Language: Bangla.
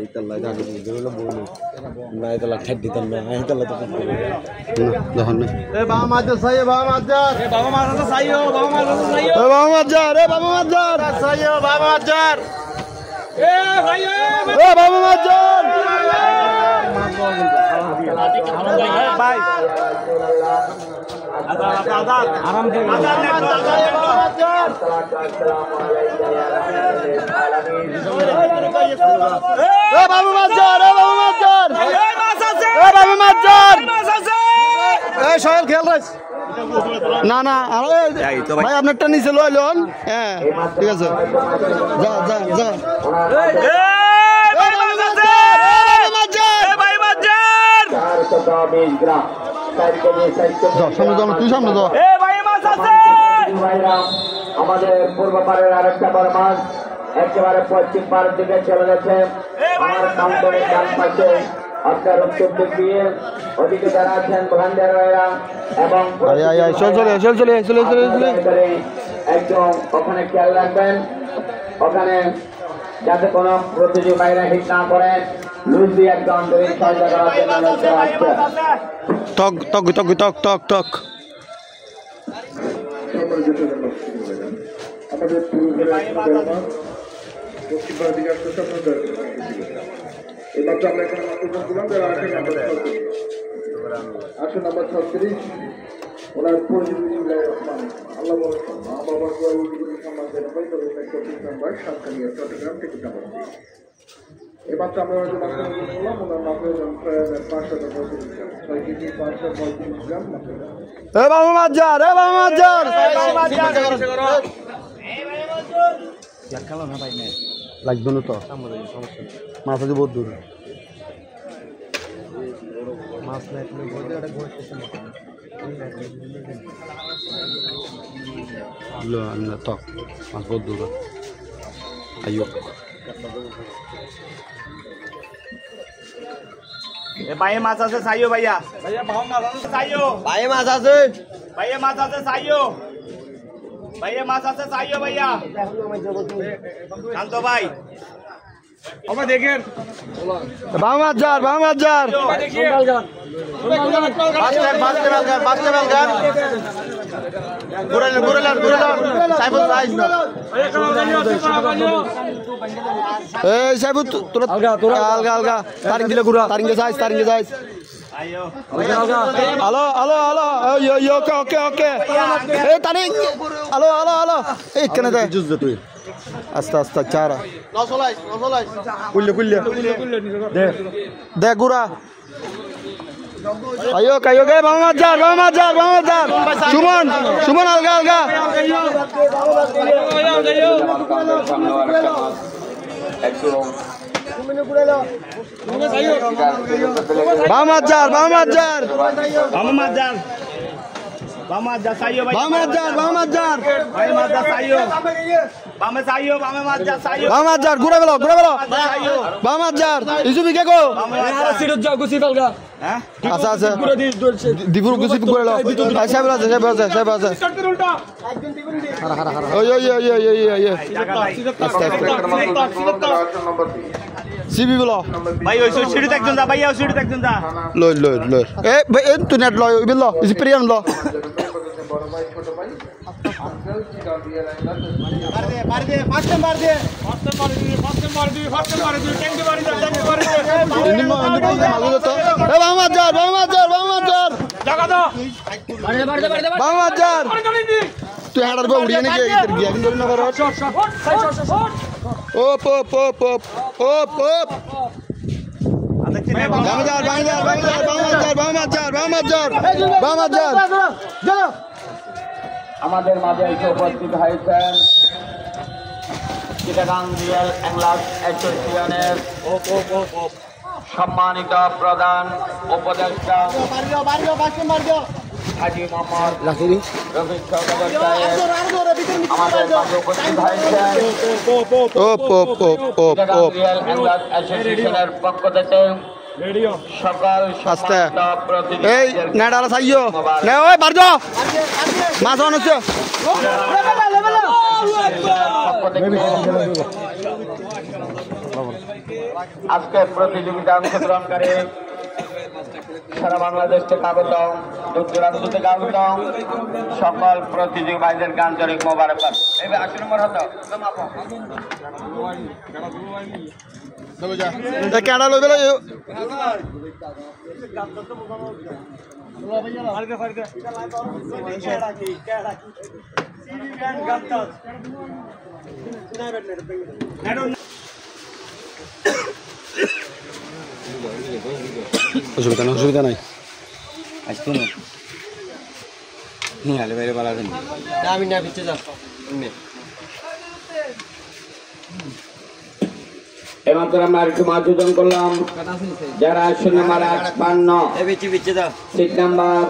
Itulah jadi dulu boleh. Nah itulah cat di tanah. Itulah tu. Dah ni. Bawa majar saya, bawa majar. Bawa majar saya, bawa majar saya. Bawa majar, bawa majar. Saya, bawa majar. Bawa majar. Baik. Aram se. Babu Majar, Babu Majar. Babu Majar. Sohail খেল রাইস না না ভাই আপনারটা নিচে লয় লন হ্যাঁ ঠিক আছে যা যা যা আমাদের পূর্ব পাড়ের আরেকটা বড় মাছ একেবারে পশ্চিম পাড়ের দিকে চলে গেছে আমার কাউন্টারের ডান পাশে আপনার উত্তর দিক দিয়ে ওদিকে যারা আছেন ভান্ডাররা এবং একদম ওখানে খেয়াল রাখবেন ওখানে যাতে কোনো প্রতিযোগী বাইরে হিট না করে লুজ দিয়ে একদম সহায়তা করার জন্য টক টক টক টক টক টক আমাদের পশ্চিমবঙ্গের দিকে আসতে আপনাদের এবার তো আমরা এখানে মাত্র করলাম যারা আসেন নাম্বার 36 ওনার পরিচিতি আল্লাহ মা বাবার সম্মান দেওয়া নাম্বার সাতকানিয়া চট্টগ্রাম থেকে নাম্বার এবার তো আমরা হয়তো মাত্র করলাম ওনার মাত্র 6 কেজি 535 গ্রাম এ বাবু মাজার এ বাবু মাজার লাগবে না তো মাছ আছে বহুত দূর মাছ তো মাছ বহুত দূর আইও ভাই মাছ আছে চাইও ভাইয়া ভাইয়া ভাও মাছ আছে চাইও ভাই মাছ আছে ভাইয়া মাছ আছে চাইও ভাইয়া মাছ আছে চাইও ভাইয়া শান্ত ভাই ওমা দেখেন বাবু মাজার বাস্তে বেলগান গুড়ালেন সাইবুল ভাই এই সাইবুল তোরা আলগা তারিং দিলে গুড়া তারিং যাইস হ্যালো ওকে এই তারিং হ্যালো এই কেন দে জুজ তুই আস্তে চারা কুল্লে দে গুড়া আয়ো গে বাবু মাজার সুমন আলগা বাবু মাজার চাইও ভাই বাবু মাজার বাবু মাজার ঘুরে গেল বাবু মাজার ইসুবি কে গো সিরত যাও গুছি ফেলগা হ্যাঁ আচ্ছা দিপুর গুছি ঘুরে গেল সাহেব আছে ওই আস্তে সিবি বলো ভাই ওই সিঁড়িতে একজন যা ভাইয়া সিঁড়িতে একজন যা লয় এ ভাই তুই নেট লয় বিল ইসি প্রিয়াম ল বড় ভাই ছোট ভাই তুই হাড়ার বউ উড়িয়ে নিয়ে গিয়ে কিন্তু না করো ওপ আমাদের মাঝে এসে উপস্থিত হয়েছেন চিটাগাং রিয়েল অ্যাংলার্স অ্যাসোসিয়েশনের সম্মানিত প্রধান উপদেষ্টা হাজী মোহাম্মদ রফিক চট্টোপাধ্যায় আমাদের মাঝে উপস্থিত হয়েছেন চিটাগাং রিয়েল অ্যাংলার্স অ্যাসোসিয়েশনের পক্ষ থেকে সকাল আস্তে এই নেডালা চাইও নে ওই বারজ মাছ আনছে আজকের প্রতিযোগিতা অংশগ্রহণকারী সারা বাংলাদেশ থেকে আগত দূর দূরান্ত থেকে আগত সকল প্রতিযোগী ভাইদেরকে আন্তরিক মোবারকবাদ। এই ৮০ নম্বর হতো কেডা লই বেলা অসুবিধা নাই আমি না পিছিয়ে যা এমাত্র আমরা একটু মাছ ওজন করলাম যারা ০ নাম্বার ৫৫ পিছিয়ে যা সিট নাম্বার